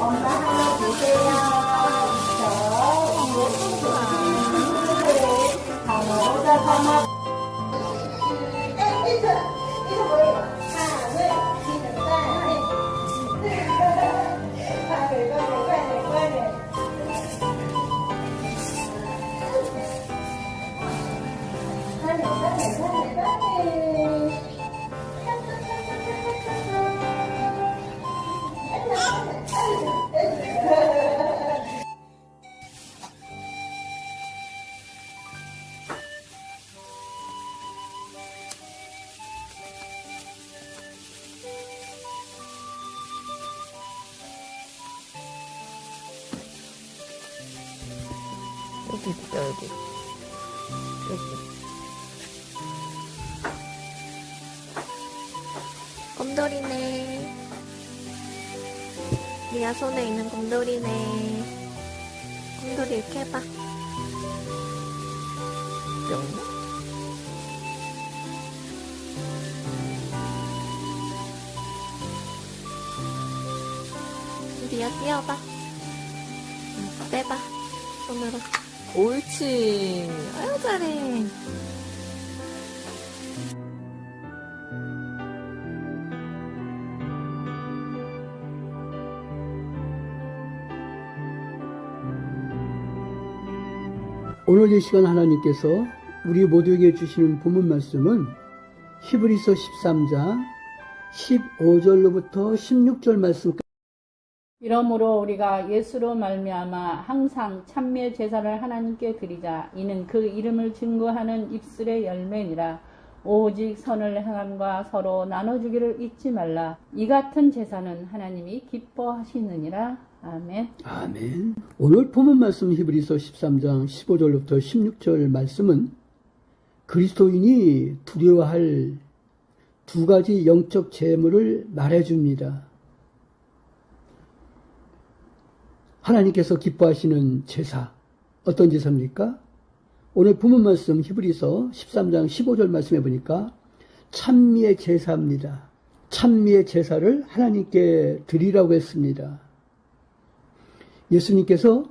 엄마 하나 주세요. 강호자 하나. 이거 뭐예요? 하늘, 기는 딸. 빨리. 여기 있다, 여기. 곰돌이네. 리아 손에 있는 곰돌이네. 곰돌이 이렇게 해봐. 뿅. 리아 뛰어봐. 빼봐. 손으로. 옳지. 아유, 잘해. 오늘 이 시간 하나님께서 우리 모두에게 주시는 본문 말씀은 히브리서 13장 15절로부터 16절 말씀까지. 이러므로 우리가 예수로 말미암아 항상 참미의 제사를 하나님께 드리자. 이는 그 이름을 증거하는 입술의 열매니라. 오직 선을 행함과 서로 나눠주기를 잊지 말라. 이 같은 제사는 하나님이 기뻐하시느니라. 아멘. 아멘. 오늘 본문 말씀 히브리서 13장 15절로부터 16절 말씀은 그리스도인이 두려워할 두 가지 영적 재물을 말해줍니다. 하나님께서 기뻐하시는 제사, 어떤 제사입니까? 오늘 본문 말씀 히브리서 13장 15절 말씀해 보니까 찬미의 제사입니다. 찬미의 제사를 하나님께 드리라고 했습니다. 예수님께서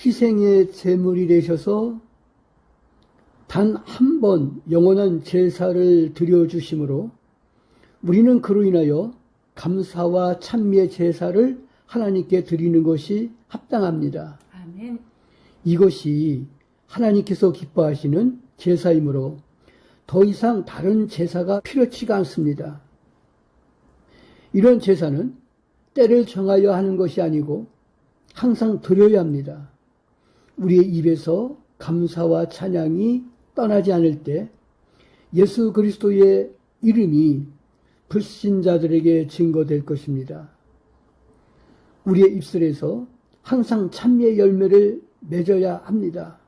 희생의 제물이 되셔서 단 한 번 영원한 제사를 드려주심으로 우리는 그로 인하여 감사와 찬미의 제사를 하나님께 드리는 것이 합당합니다. 아멘. 이것이 하나님께서 기뻐하시는 제사이므로 더 이상 다른 제사가 필요치가 않습니다. 이런 제사는 때를 정하여 하는 것이 아니고 항상 드려야 합니다. 우리의 입에서 감사와 찬양이 떠나지 않을 때 예수 그리스도의 이름이 불신자들에게 증거될 것입니다. 우리의 입술에서 항상 찬미의 열매를 맺어야 합니다.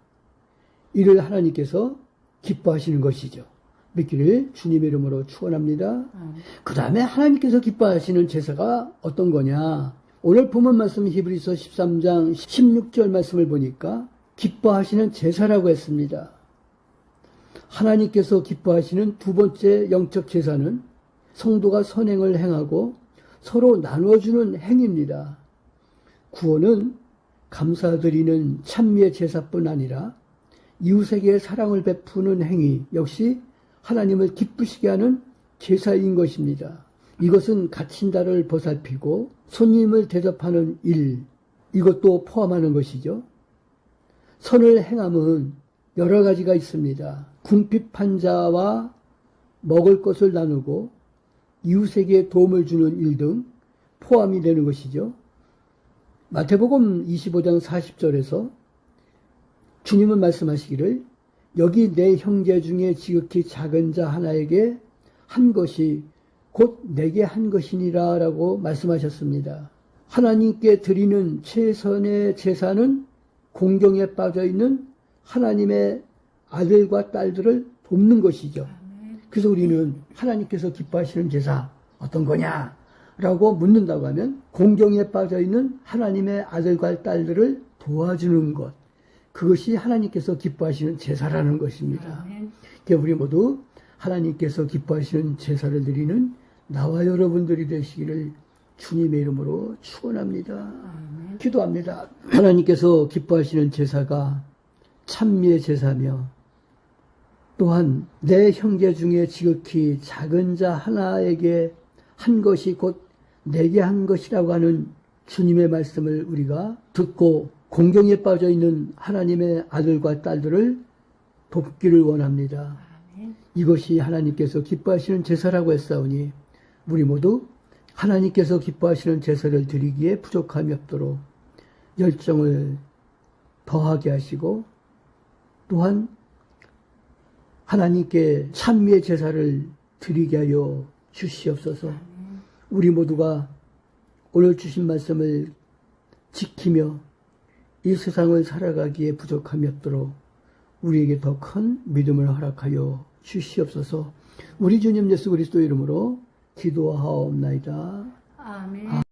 이를 하나님께서 기뻐하시는 것이죠. 믿기를 주님의 이름으로 축원합니다. 그 다음에 하나님께서 기뻐하시는 제사가 어떤 거냐? 오늘 본문 말씀 히브리서 13장 16절 말씀을 보니까 기뻐하시는 제사라고 했습니다. 하나님께서 기뻐하시는 두 번째 영적 제사는 성도가 선행을 행하고 서로 나눠주는 행위입니다. 구원은 감사드리는 찬미의 제사뿐 아니라 이웃에게 사랑을 베푸는 행위 역시 하나님을 기쁘시게 하는 제사인 것입니다. 이것은 갇힌 자를 보살피고 손님을 대접하는 일, 이것도 포함하는 것이죠. 선을 행함은 여러 가지가 있습니다. 궁핍한 자와 먹을 것을 나누고 이웃에게 도움을 주는 일 등 포함이 되는 것이죠. 마태복음 25장 40절에서 주님은 말씀하시기를 여기 내 형제 중에 지극히 작은 자 하나에게 한 것이 곧 내게 한 것이니라 라고 말씀하셨습니다. 하나님께 드리는 최선의 제사는 공경에 빠져있는 하나님의 아들과 딸들을 돕는 것이죠. 그래서 우리는 하나님께서 기뻐하시는 제사 어떤 거냐? 라고 묻는다고 하면 공경에 빠져있는 하나님의 아들과 딸들을 도와주는 것, 그것이 하나님께서 기뻐하시는 제사라는 것입니다. 그러니까 우리 모두 하나님께서 기뻐하시는 제사를 드리는 나와 여러분들이 되시기를 주님의 이름으로 축원합니다. 기도합니다. 하나님께서 기뻐하시는 제사가 찬미의 제사며 또한 내 형제 중에 지극히 작은 자 하나에게 한 것이 곧 내게 한 것이라고 하는 주님의 말씀을 우리가 듣고 공경에 빠져 있는 하나님의 아들과 딸들을 돕기를 원합니다. 이것이 하나님께서 기뻐하시는 제사라고 했사오니 우리 모두 하나님께서 기뻐하시는 제사를 드리기에 부족함이 없도록 열정을 더하게 하시고 또한 하나님께 찬미의 제사를 드리게 하여 주시옵소서. 우리 모두가 오늘 주신 말씀을 지키며 이 세상을 살아가기에 부족함이 없도록 우리에게 더 큰 믿음을 허락하여 주시옵소서. 우리 주님 예수 그리스도 이름으로 기도하옵나이다. 아멘.